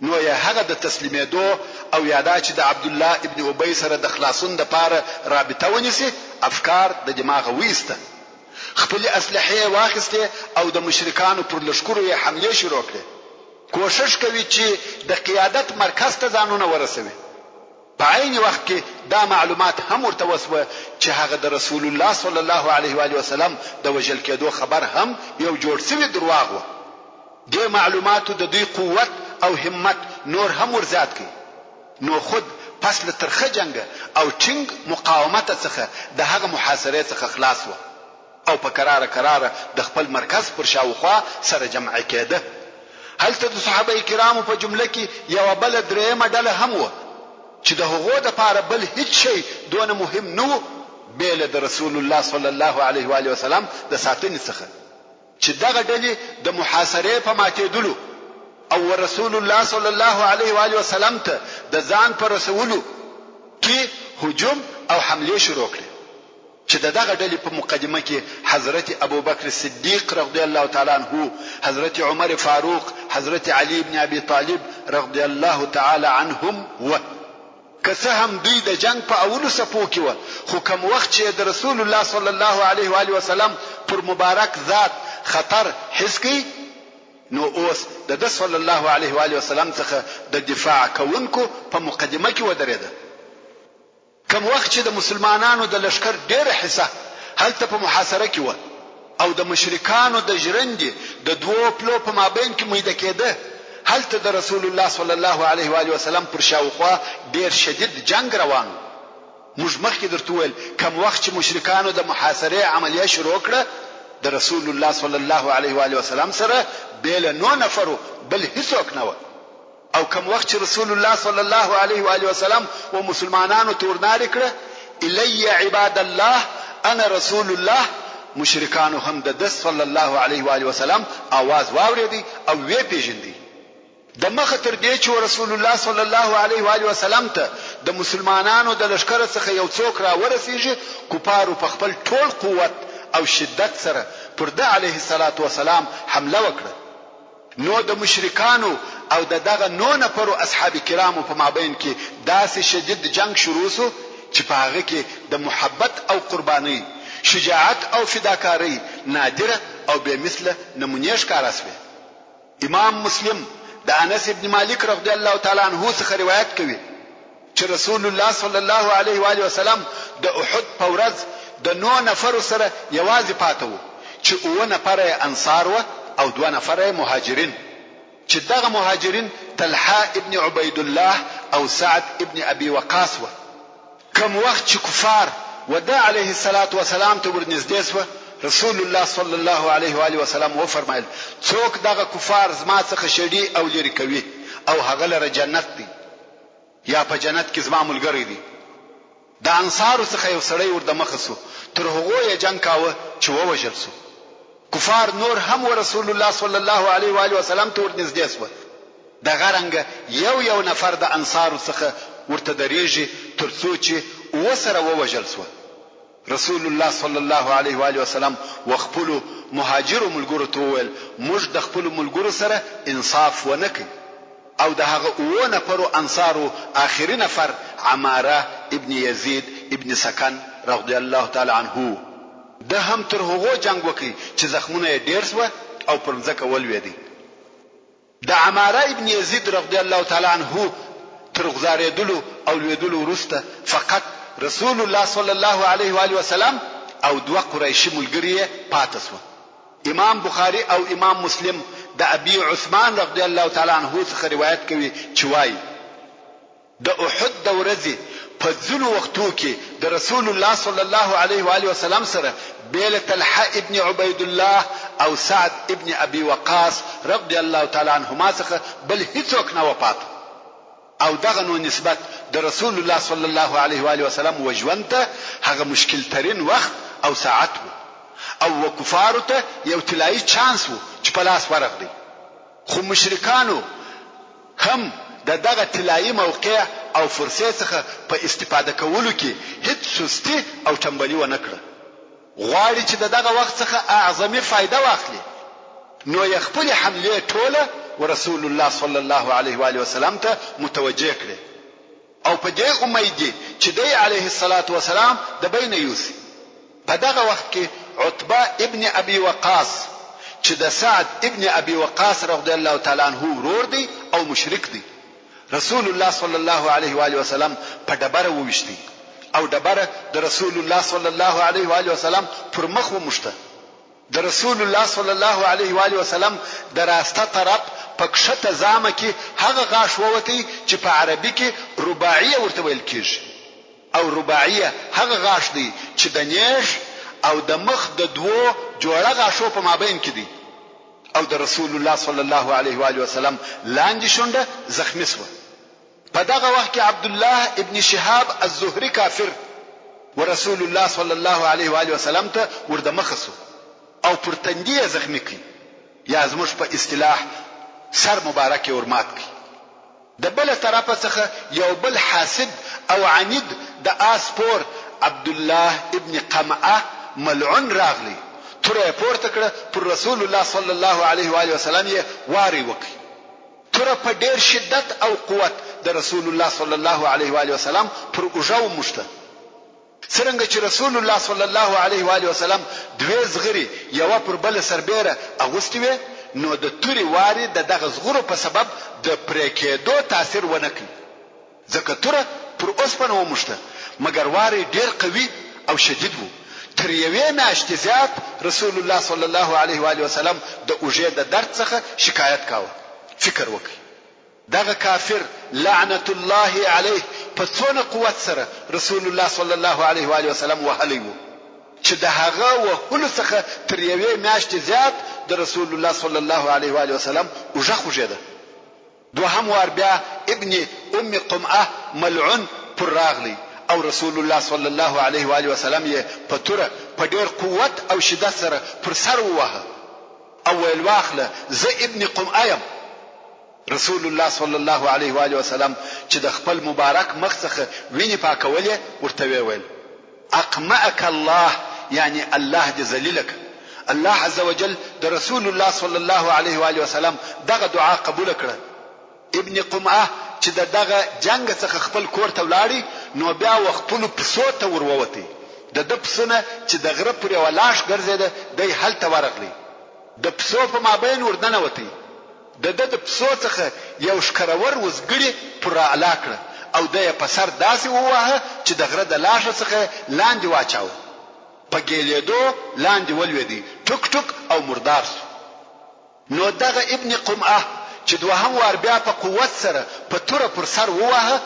نو یې هغه د تسلیمېدو او یادا چې د عبد الله ابن ابي سره د خلاصون د پاره رابطه ونیسي افکار د دماغه وېسته، خپل اسلحه واخیسته او د مشرکانو پر لشکرو یې حمله شروع کړه. کوشش کوي چې د قیادت مرکز ته ځانونه ورسوي. په عین وخت کې دا معلومات هم ورته وسوه چې هغه د رسول الله صلی الله علیه و آله وسلم د وجل کېدو خبر هم یو جوړ شوی درواغ و. دې معلوماتو د دوی قوت او همت نور هم ورزیات کړي. نو خود پس له ترخه جنگ او ټینګ مقاومت څخه د هغه محاصره څخه خلاص و او په قرار د خپل مرکز پر شاوخوا سره جمع کېده. هلته د صحابه کرامو په جمله کې یو بل درېمه ډله هم و چې د هغو د پاره بل هیڅ شی دونه مهم نه و بیل د رسول الله صلی الله علیه و آله وسلم د ساتنې څخه، چې دغه ډلې د محاصره په ماتېدلو او رسول الله صلی الله علیه و آله وسلم ته د ځان پر رسولو کې هجوم او حمله شروع کړې، چې دغه ډلې په مقدمه کې حضرت ابوبکر صدیق رضی الله تعالی عنه، حضرت عمر فاروق، حضرت علی ابن ابي طالب رضی الله تعالی عنهم و که څه هم دوی د جنگ په اولو صفو کې و، خو کوم وخت چې د رسول الله صلی الله علیه و آله وسلم پر مبارک ذات خطر حس کی نو اوس د صلی الله علیه و آله وسلم څخه د دفاع کوونکو په مقدمه کې ودرېده. کوم وخت چې د مسلمانانو د لشکر ډېر حصہ هلته په محاصره کې و او د مشرکانو د ژرندې د دوو پلو په مابین کې میده کېده، هلته د رسول الله صلی الله علیه و آله وسلم پر شاوخوا ډېر شدید جنگ روان. موږ مخکې درته ویل کوم وخت چې مشرکانو د محاصره عملیه شروع کړه د رسول الله صلی الله علیه و آله وسلم سره بیل نو نفرو بل هیڅوک نه و، او کوم وخت چې رسول الله صلی الله علیه و آله وسلم و مسلمانانو تورنار کړه الی عباد الله انا رسول الله، مشرکانو هم د صلی الله علیه و آله وسلم आवाज واورېدی او وی پیژندی. د مخ تر دې چې رسول الله صلی الله علیه و آله وسلم ته د مسلمانانو د لشکره څخه یو څوک را ورسیږي، کفارو په خپل ټول قوت او شدت سره پر د علیه الصلاۃ والسلام حمله وکړه. نو د مشرکانو او دغه نو نفرو اصحاب کرامو په مابین کې داسې شدید جنگ شروع شو چې په هغه کې د محبت او قرباني، شجاعت او فداکاری نادره او به مثله نمونه ښکارا شوه. امام مسلم د انس ابن مالک رضی الله تعالی عنہ څخه روایت کوي چې رسول الله صلی الله علیه و آله وسلم د احد په ورځ د 9 نفر سره یوازې پاتې وو چې 9 نفر انصار و او 2 نفر مهاجرین چې دغه مهاجرین طلحه ابن عبید الله او سعد ابن ابي وقاص و. کوم وخت چې کفار ودا علیه الصلاة والسلام ته ورنږدې شو رسول الله صلی الله علیه و آله وسلم و فرمایل څوک دغه کفار زما څخه شړي او لري کوي او هغه لره جنت دی یا په جنت کې زما ملګری دی. د انصار څخه یو سړی ورته مخسو تر هغه یې جنگ کاوه چې ووجل سو. کفار نور هم رسول الله صلی الله علیه و آله وسلم ته ورنږدې شو. د غرنګ یو نفر د انصار څخه ورته درېږي ترڅو چې وسره ووجل سو. رسول الله صلی الله علیه و آله وسلم وخپل مهاجر ملګرو ته وویل موږ د خپل ملګرو سره انصاف ونکړو او د هغه 9 نفرو انصارو آخري نفر عماره ابن یزید ابن سکن رضی الله تعالی عنه د هم تر هغه جنگ وکي چې زخمونه ډیر سو او پرمځکه ولوېدي. د عماره ابن یزید رضی الله تعالی عنه تر غزارېدلو او لوېدلو وروسته فقط رسول الله صلی الله علیه و آله وسلم او 2 قریشی ملګری پاتې سو. امام بخاری او امام مسلم د ابي عثمان رضی الله تعالی عنه څخه روایت کوي چې وایي د احد د ورځې په ځینو وختو کې د رسول الله صلی الله علیه و آله وسلم سره بیل طلحه ابن عبید الله او سعد ابن ابي وقاص رضی الله تعالی عنهما څخه بل هیڅوک نه وپات او دغه نو نسبت د رسول الله صلی الله علیه و آله وسلم وجوانته هغه مشکل ترين وخت او ساعت او وکفارو ته یو طلایی چانس وو چې په لاس ورغلی. خو مشرکانو هم دغه طلایی موقع او فرصت څخه په استفاده کولو کې هیڅ سستی او تنبلی و نکړه. غواړي چې دغه وخت څخه اعظمي فائدہ واخلي نو یې خپل حمله ټوله ورسول الله صلی الله علیه و آله وسلم ته متوجه کړي او په دې امید دي چې دی علیه الصلاة والسلام د بین یوسف. په دغه وخت کې عتبه ابن ابي وقاص چې د سعد ابن ابي وقاص رضی الله تعالی عنه ورور دی او مشرک دی رسول الله صلی الله علیه و آله وسلم په ډبره وويشتي او ډبره د رسول الله صلی الله علیه و آله وسلم پر مخ ومشته. د رسول الله صلی الله علیه و آله وسلم د راسته طرف په کښته زامه کې هغه غاښ ووتی چې په عربي کې رباعیه ورته ویل کېږي او رباعیه هغه غاښ دی چې د نیش او د مخ د 2 جوړه غاښو په مابین کې دي او د رسول الله صلی الله علیه و آله وسلم لاندې شونډه زخمی شو. په دغه وخت کې عبد الله ابن شهاب الزهري کافر ورسول الله صلی الله علیه و آله وسلم ته ورده مخسو او پر تندې زخمی کړي یا زموږ په اصطلاح سر مبارک ورمات کړي. د بل طرفه څخه یو بل حاسد او عنید د اسپور عبد الله ابن قمعه ملعون راغلی تر پورته کړه پر رسول الله صلی الله علیه و آله وسلم یې واری وکړي. تر په ډیر شدت او قوت د رسول الله صلی الله علیه و آله وسلم پر اوجو مشته. څنګه چې رسول الله صلی الله علیه و آله وسلم 2 زغری یو پر بل سربېره اغوستي وي نو د توري واری دغه زغرو په سبب د پریکېدو تاثیر ونکړي ځکه تر پر اوسپنه ومشته مګر واری ډیر قوي او شدید وو. تر یوې میاشتې زیات رسول الله صلی الله علیه و آله وسلم د اوجې د درد څخه شکایت کاوه. فکر وکړئ دغه کافر لعنت الله علیه په څونه قوت سره رسول الله صلی الله علیه و آله وسلم وهلی وو چې د هغه وهلو څخه تر یوې میاشتې زیات د رسول الله صلی الله علیه و آله وسلم اوجه خوږېده. دوهم وار بیا ابن ام قمعه ملعون پر راغلی او رسول الله صلی الله علیه و آله وسلم یې په توره په ډېر قوت او شدت سره پر سر ووهه او ویل واخله زه ابن قمعه یم. رسول الله صلی الله علیه و آله وسلم چې د خپل مبارک مخ څخه ویني پاکولې ورته ویل اقمعك الله یعنی الله دې ذلیلک. الله عز وجل د رسول الله صلی الله علیه و آله وسلم دغه دعا قبول کړه. ابن قمعه چې دغه جنگ څخه خپل کور ته ولاړی نو بیا وختونو پسو ته ورووتی د پسونه چې د غره پر ولاش ګرځیده د هلته ورغلی د پسو په مابین وردنه وتی د پسو څخه یو شکرور وزګړي پر اعلی کړ او د یې په سر داسې وواهه چې د غره د لاشه څخه لاندې واچاوه. په ګیلېدو لاندې ولوېدی، ټوک ټوک او مردار شو. نو دغه ابن قمعه چې دوهم وار بیا په قوت سره په توره پر سر وواهه،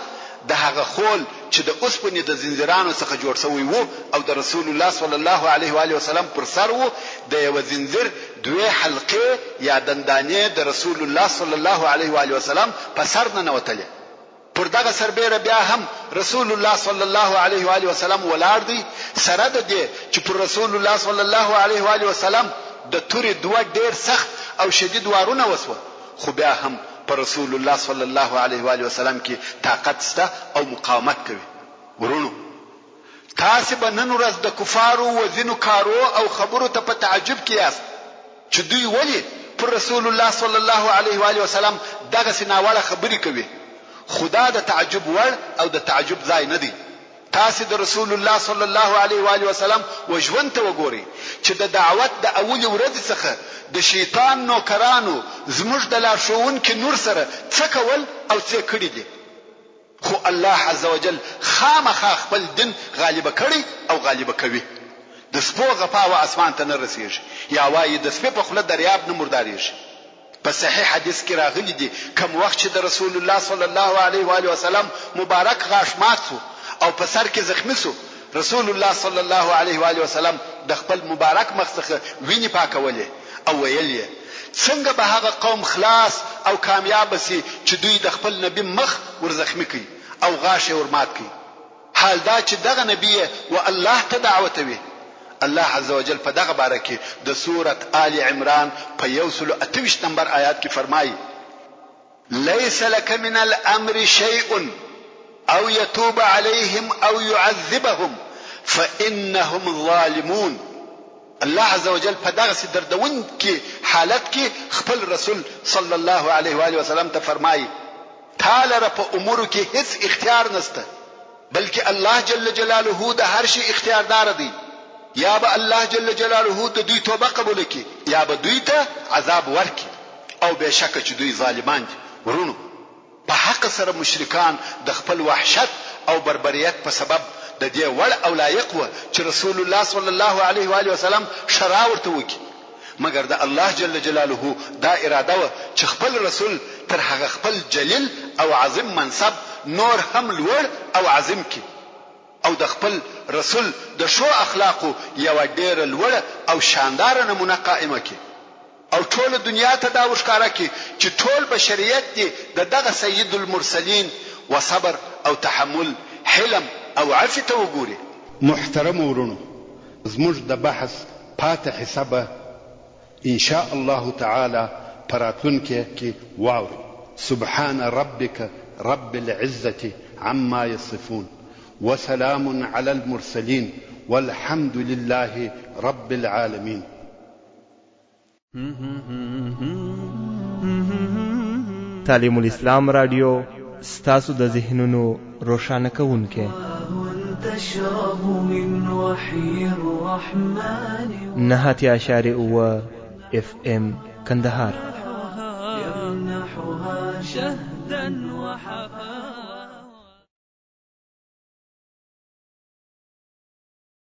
د هغه خول چې د اوسپنې د زنجیرانو څخه جوړ شوی وو او د رسول الله صلی الله علیه و آله وسلم پر سر وو، د یو زنجیر دوه حلقې یا دندانې د رسول الله صلی الله علیه و آله وسلم په سر نه نوتلې. پر دغه سربېره بیا هم رسول الله صلی الله علیه و آله وسلم ولاړ دی، سره د دې چې پر رسول الله صلی الله علیه و آله وسلم د تورې دوه ډېر سخت او شدید وارونه وسوه، خو بیا هم پر رسول الله صلی الله علیه و آله وسلم کې طاقت سته او مقاومت کوي. ورونو، تاسو به نن ورځ د کفارو و ځینو کارو او خبرو ته په تعجب کې یاست چې دوی ولې پر رسول الله صلی الله علیه و آله وسلم دغه سناوله خبرې کوي. خدا د تعجب وړ او د تعجب ځای نه دی. تاسو د رسول الله صلی الله علیه و آله وسلم وژوند ته وګورئ چې د دعوت د اول ورځ څخه د شیطان نوکرانو زموږ د لارښوونکي نور سره څه کول او څه کړي دي، خو الله عزوجل خامخا خپل دین غالبه کړي او غالبه کوي. د سپو غپا و اسمان ته نه رسیږي، یا وایي د سپې په خوله دریاب نه مردارېږي. په صحیح حدیث کې راغلی دي کوم وخت چې د رسول الله صلی الله علیه و آله وسلم مبارک غاښ مات شو او په سر کې زخمی شو، رسول الله صلی الله علیه و آله وسلم د خپل مبارک مخ څخه وینې پاکولې او ویل یې څنګه به هغه قوم خلاص او کامیاب شي چې دوی د خپل نبی مخ ورزخمی کوي او غاښ ورمات کوي. حال دا چې دغه نبی و الله ته دعوت وي. الله عزوجل په دغه باره کې د سورة آل عمران په 128 نمبر آیات کې فرمایي: ليس لك من الامر شيء او يتوب عليهم او يعذبهم فانهم ظالمون. الله عزوجل په دغه دردون کې حالت کې خپل رسول صلی الله علیه و آله وسلم ته فرمایي: تعالی په امور کې هیڅ اختیار نشته، بلکې الله جل جلاله د هر شي اختیاردار دی. یا به الله جل جلاله د دوی توبه قبول کړي یا به دوی ته عذاب ورکړي، او بهشکه چې دوی ظالمان دي. ورونو، په حق سره مشرکان د خپل وحشت او بربریت په سبب د دې وړ او لایق و چې رسول الله صلی الله علیه و آله وسلم شرع ورته وکړي، مګر د الله جل جلاله دا اراده و چې خپل رسول تر هغه خپل جلیل او عظیم منصب نور هم لوړ او عظیم کړي، او د خپل رسول د شو اخلاقو یو ډېر لوړ او شاندار نمونه قائمه کړي، او ټول دنیا ته دا وښکاره کړي چې ټول بشریت دی دغه سید المرسلین و صبر او تحمل، حلم او عفو ته وګوري. محترم ورونو، زموږ د بحث پاتې حسابه ان شاء الله تعالی پراتونکو کې واوري. سبحان ربك رب العزة عما يصفون وسلام على المرسلين والحمد لله رب العالمين. تعلیم الاسلام رادیو ستاسو د ذهنونو روښانه کوونکی. تشرب من وحي الرحمن 9.9 FM کندهار. يمنحها شهدا وحفا